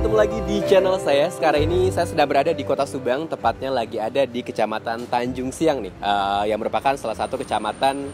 ketemu lagi di channel saya. Sekarang ini saya sedang berada di Kota Subang, tepatnya lagi ada di Kecamatan Tanjung Siang nih, yang merupakan salah satu kecamatan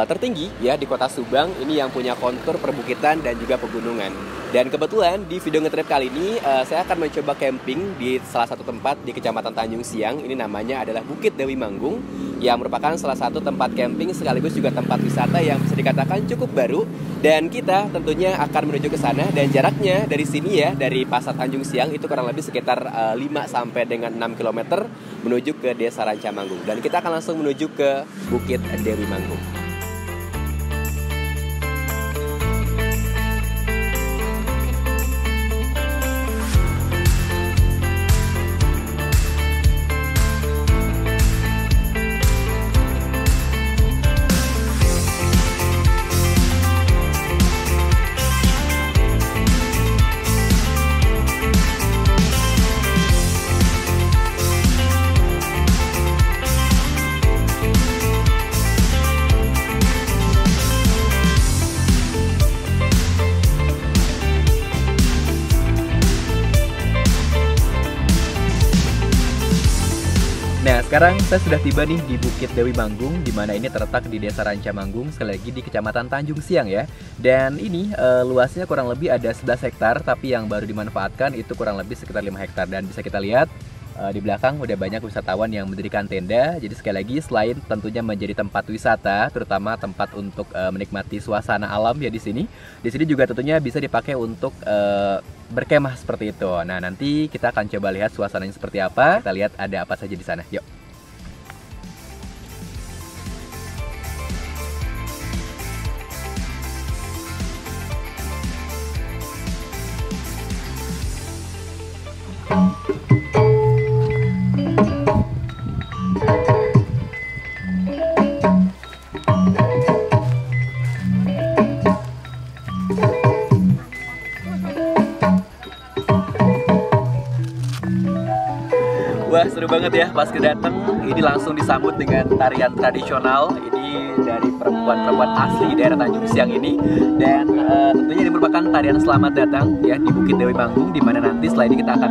tertinggi ya di Kota Subang. Ini yang punya kontur perbukitan dan juga pegunungan. Dan kebetulan di video ngetrip kali ini saya akan mencoba camping di salah satu tempat di Kecamatan Tanjung Siang. Ini namanya adalah Bukit Dewi Manggung, yang merupakan salah satu tempat camping sekaligus juga tempat wisata yang bisa dikatakan cukup baru. Dan kita tentunya akan menuju ke sana, dan jaraknya dari sini ya, dari Pasar Tanjung Siang itu kurang lebih sekitar 5 sampai dengan 6 km menuju ke Desa Rancamanggung. Dan kita akan langsung menuju ke Bukit Dewi Manggung. Nah, sekarang saya sudah tiba nih di Bukit Dewi Manggung, di mana ini terletak di Desa Rancamanggung, sekali lagi di Kecamatan Tanjung Siang ya. Dan ini luasnya kurang lebih ada 11 hektar, tapi yang baru dimanfaatkan itu kurang lebih sekitar 5 hektar. Dan bisa kita lihat di belakang udah banyak wisatawan yang mendirikan tenda. Jadi sekali lagi, selain tentunya menjadi tempat wisata, terutama tempat untuk menikmati suasana alam ya di sini juga tentunya bisa dipakai untuk berkemah seperti itu. Nah, nanti kita akan coba lihat suasananya seperti apa. Kita lihat ada apa saja di sana. Yuk. Wah, seru banget ya pas kedateng. Ini langsung disambut dengan tarian tradisional. Ini dari perempuan-perempuan asli daerah Tanjung Siang ini. Dan tentunya ini merupakan tarian selamat datang ya di Bukit Dewi Manggung, di mana nanti setelah ini kita akan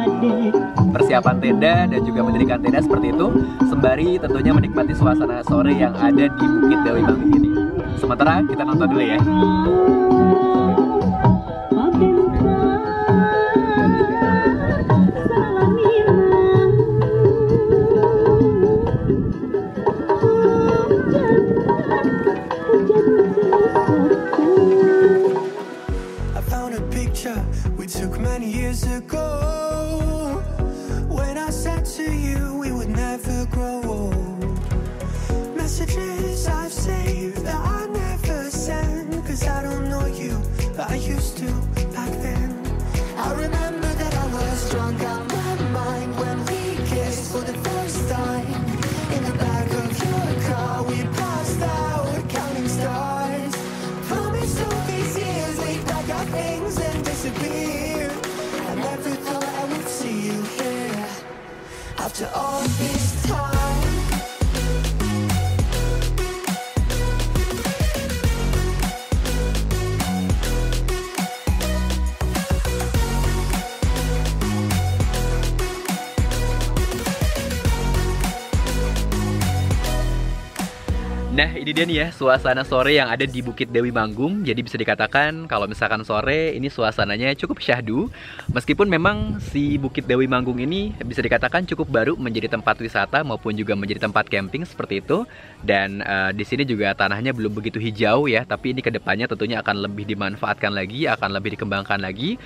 persiapan tenda dan juga mendirikan tenda seperti itu, sembari tentunya menikmati suasana sore yang ada di Bukit Dewi Manggung ini. Sementara kita nonton dulu ya. We took many years ago, when I said to you we would never grow old. Messages I've saved that I never send, cause I don't know you, but I used to back then. I remember that I was drunk out my mind when we kissed for the first time. In the back of your car we passed out counting stars. Promised all these years we'd pack our things and disappear. I never thought I would see you here after all this time. Nah, ini dia nih ya suasana sore yang ada di Bukit Dewi Manggung. Jadi bisa dikatakan kalau misalkan sore ini suasananya cukup syahdu. Meskipun memang si Bukit Dewi Manggung ini bisa dikatakan cukup baru menjadi tempat wisata maupun juga menjadi tempat camping seperti itu. Dan di sini juga tanahnya belum begitu hijau ya, tapi ini kedepannya tentunya akan lebih dimanfaatkan lagi, akan lebih dikembangkan lagi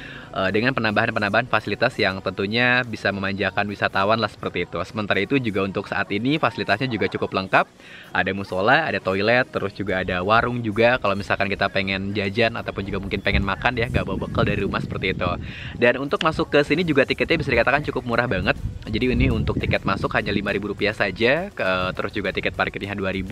dengan penambahan-penambahan fasilitas yang tentunya bisa memanjakan wisatawan lah seperti itu. Sementara itu juga untuk saat ini fasilitasnya juga cukup lengkap. Ada musola, ada toilet, terus juga ada warung juga kalau misalkan kita pengen jajan ataupun juga mungkin pengen makan ya, gak bawa bekal dari rumah seperti itu. Dan untuk masuk ke sini juga tiketnya bisa dikatakan cukup murah banget. Jadi ini untuk tiket masuk hanya Rp5.000 saja, terus juga tiket parkirnya Rp2.000.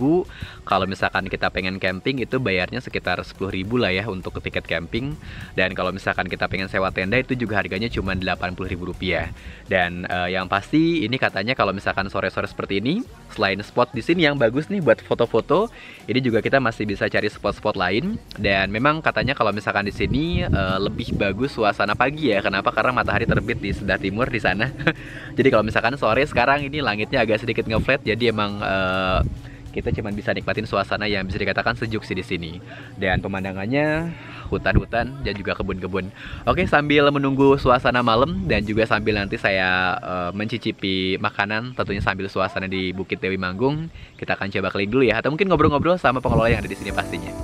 Kalau misalkan kita pengen camping itu bayarnya sekitar Rp10.000 lah ya untuk tiket camping. Dan kalau misalkan kita pengen sewa tenda itu juga harganya cuma Rp80.000. Dan yang pasti ini katanya kalau misalkan sore-sore seperti ini, selain spot di sini yang bagus nih buat foto-foto, ini juga kita masih bisa cari spot-spot lain. Dan memang katanya kalau misalkan di sini lebih bagus suasana pagi ya. Kenapa? Karena matahari terbit di sebelah timur di sana. Jadi kalau misalkan sore sekarang ini langitnya agak sedikit nge-flat, jadi emang kita cuma bisa nikmatin suasana yang bisa dikatakan sejuk sih di sini. Dan pemandangannya hutan-hutan dan juga kebun-kebun. Oke, sambil menunggu suasana malam dan juga sambil nanti saya mencicipi makanan, tentunya sambil suasana di Bukit Dewi Manggung, kita akan coba keliling dulu ya, atau mungkin ngobrol-ngobrol sama pengelola yang ada di sini pastinya.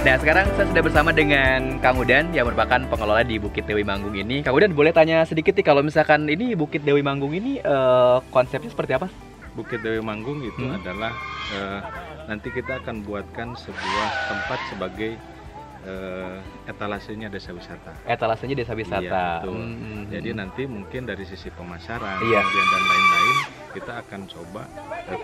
Nah, sekarang saya sudah bersama dengan Kang Udan yang merupakan pengelola di Bukit Dewi Manggung ini. Kang Udan, boleh tanya sedikit nih, kalau misalkan ini Bukit Dewi Manggung ini konsepnya seperti apa? Bukit Dewi Manggung itu adalah nanti kita akan buatkan sebuah tempat sebagai etalasenya desa wisata. Etalasenya desa wisata. Iya, betul. Jadi nanti mungkin dari sisi pemasaran, iya, kemudian dan lain-lain, kita akan coba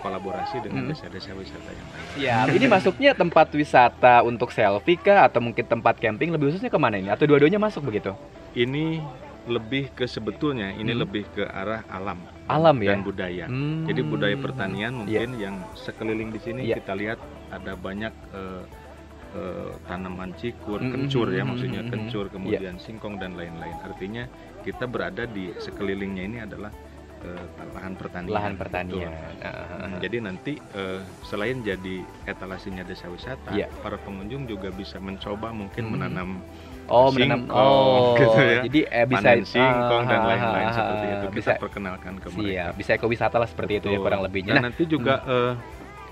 kolaborasi dengan desa-desa wisata yang lain. Iya, ini masuknya tempat wisata untuk selfie kah, atau mungkin tempat camping, lebih khususnya kemana ini? Atau dua-duanya masuk begitu? Ini lebih ke sebetulnya ini lebih ke arah alam ya? Dan budaya. Jadi budaya pertanian mungkin yang sekeliling di sini kita lihat ada banyak tanaman cikur, kencur ya, maksudnya kencur, kemudian singkong dan lain-lain. Artinya kita berada di sekelilingnya ini adalah lahan pertanian. Lahan pertanian. Jadi nanti selain jadi etalasenya desa wisata, para pengunjung juga bisa mencoba mungkin menanam singkong, gitu ya. Jadi bisa panen singkong dan lain-lain seperti itu. Kita perkenalkan ke mereka. Bisa ekowisata lah seperti itu ya kurang lebihnya. Dan nanti juga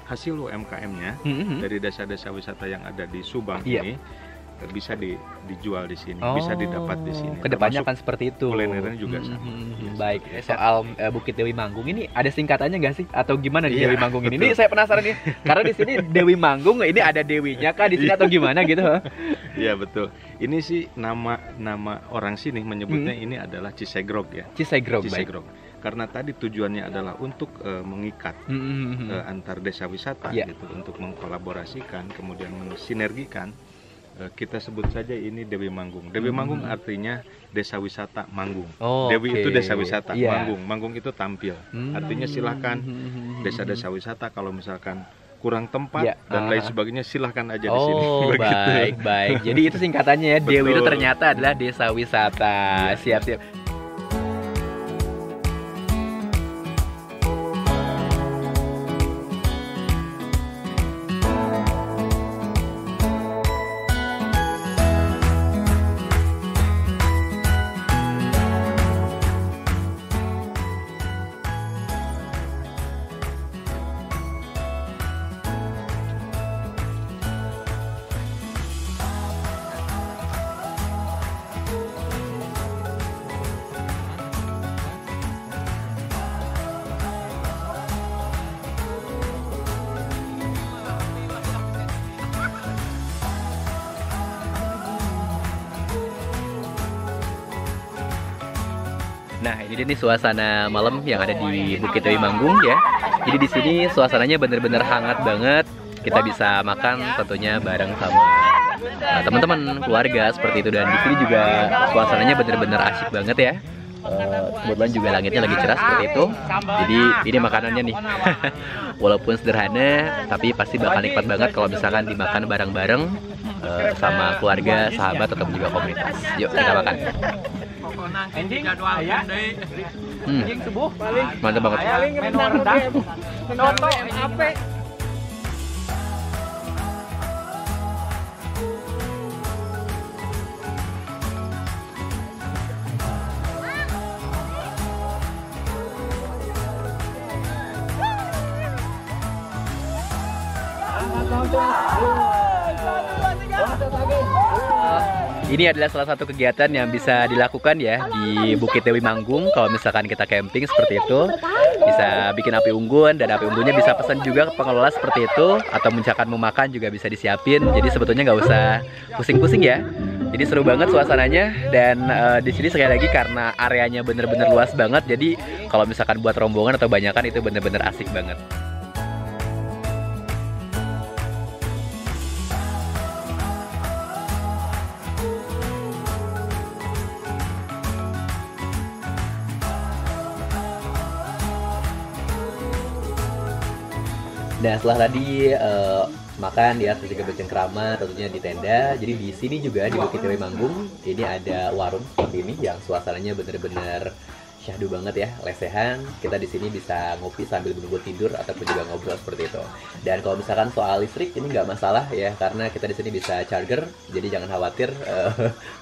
hasil UMKM-nya dari desa-desa wisata yang ada di Subang ini bisa dijual di sini, bisa didapat di sini. Kedepannya akan seperti itu. Kulinernya juga sama. Baik, soal Bukit Dewi Manggung ini ada singkatannya nggak sih? Atau gimana di Dewi Manggung ini? Ini saya penasaran nih, karena di sini Dewi Manggung ini ada dewinya kah di sini atau gimana gitu? Iya betul. Ini sih nama orang sini menyebutnya ini adalah Cisegrog ya. Cisegrog. Karena tadi tujuannya adalah untuk mengikat antar desa wisata gitu, untuk mengkolaborasikan, kemudian mensinergikan. Kita sebut saja ini Dewi Manggung. Dewi Manggung artinya desa wisata Manggung. Dewi itu desa wisata, Manggung itu tampil. Artinya silahkan desa-desa wisata kalau misalkan kurang tempat dan lain sebagainya, silahkan aja di sini. Baik. Jadi itu singkatannya ya, Dewi itu ternyata adalah desa wisata. Siap. Nah, ini dia nih suasana malam yang ada di Bukit Dewi Manggung ya. Jadi di sini suasananya bener-bener hangat banget. Kita bisa makan tentunya bareng sama teman-teman, keluarga seperti itu. Dan di sini juga suasananya bener-bener asyik banget ya. Kebetulan juga langitnya lagi cerah seperti itu. Jadi ini makanannya nih. Walaupun sederhana, tapi pasti bakal nikmat banget kalau misalkan dimakan bareng-bareng sama keluarga, sahabat ataupun juga komunitas. Yuk kita makan. Mantap banget. Ini adalah salah satu kegiatan yang bisa dilakukan ya di Bukit Dewi Manggung. Kalau misalkan kita camping seperti itu, bisa bikin api unggun, dan api unggunnya bisa pesan juga ke pengelola seperti itu, atau misalkan mau makan juga bisa disiapin. Jadi sebetulnya nggak usah pusing-pusing ya. Jadi seru banget suasananya, dan di sini sekali lagi karena areanya bener-bener luas banget. Jadi kalau misalkan buat rombongan atau banyakan itu bener-bener asik banget. Nah, setelah tadi makan ya, terus juga bercengkrama tentunya di tenda. Jadi di sini juga di Bukit Dewi Manggung ini ada warung seperti ini yang suasananya bener-bener syahdu banget ya, lesehan. Kita di sini bisa ngopi sambil menunggu tidur ataupun juga ngobrol seperti itu. Dan kalau misalkan soal listrik ini nggak masalah ya, karena kita di sini bisa charger. Jadi jangan khawatir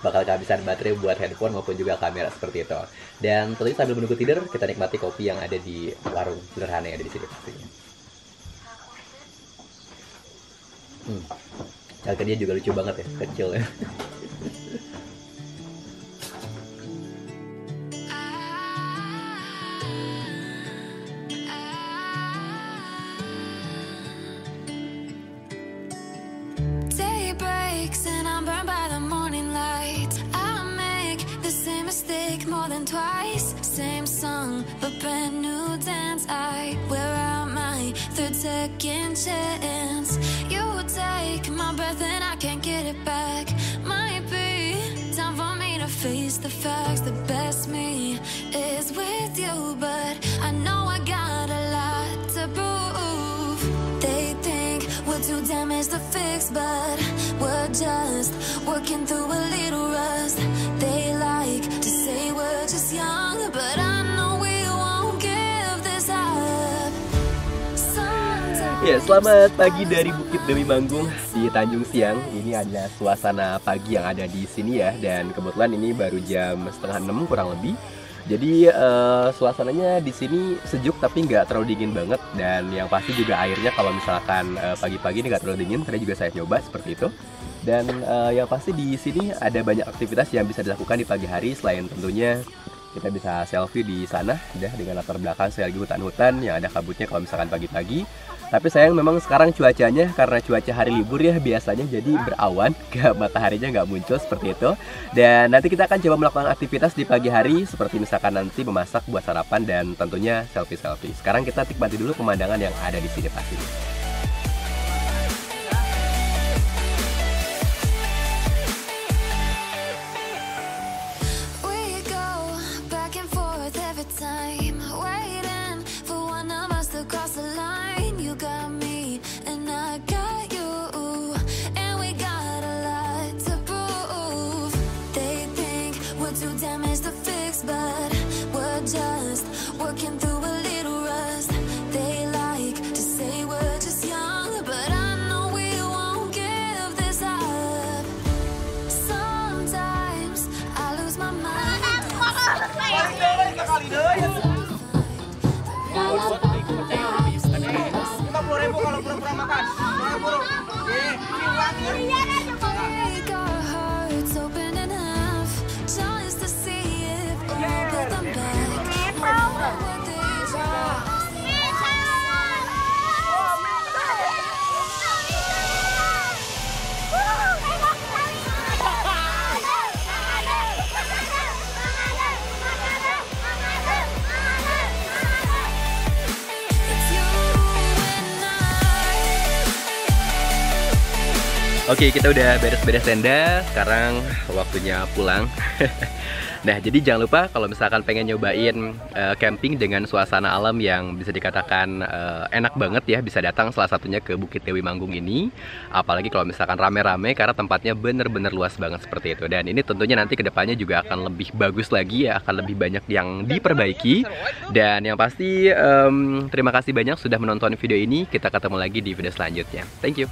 bakal kehabisan baterai buat handphone maupun juga kamera seperti itu. Dan tentunya sambil menunggu tidur kita nikmati kopi yang ada di warung sederhana yang ada di sini pastinya. Dia juga lucu banget ya, kecil ya. Day breaks and I'm burned by the morning light. I make the same mistake more than twice. Same song, but brand new dance. I wear out my third second chance. Take my breath and I can't get it back. Might be time for me to face the facts. The best me is with you, but I know I got a lot to prove. They think we're too damaged to fix, but we're just working through a little rust. They like to say we're just young, but I know we won't give this up. Ya, selamat pagi dari Bukit Dewi Manggung di Tanjung Siang. Ini adalah suasana pagi yang ada di sini ya, dan kebetulan ini baru jam 5:30 kurang lebih. Jadi suasananya di sini sejuk tapi nggak terlalu dingin banget, dan yang pasti juga airnya kalau misalkan pagi-pagi ini nggak terlalu dingin. Tadi juga saya coba seperti itu. Dan yang pasti di sini ada banyak aktivitas yang bisa dilakukan di pagi hari. Selain tentunya kita bisa selfie di sana ya, dengan latar belakang sekali lagi hutan-hutan yang ada kabutnya kalau misalkan pagi-pagi. Tapi sayang memang sekarang cuacanya, karena cuaca hari libur ya, biasanya jadi berawan, mataharinya nggak muncul seperti itu. Dan nanti kita akan coba melakukan aktivitas di pagi hari, seperti misalkan nanti memasak buat sarapan dan tentunya selfie-selfie. Sekarang kita nikmati dulu pemandangan yang ada di sini pastinya. Kalau pura-pura makan. Oke, kita udah beres-beres tenda, sekarang waktunya pulang. Nah, jadi jangan lupa kalau misalkan pengen nyobain camping dengan suasana alam yang bisa dikatakan enak banget ya, bisa datang salah satunya ke Bukit Dewi Manggung ini. Apalagi kalau misalkan rame-rame, karena tempatnya bener-bener luas banget seperti itu. Dan ini tentunya nanti kedepannya juga akan lebih bagus lagi ya, akan lebih banyak yang diperbaiki. Dan yang pasti terima kasih banyak sudah menonton video ini. Kita ketemu lagi di video selanjutnya. Thank you.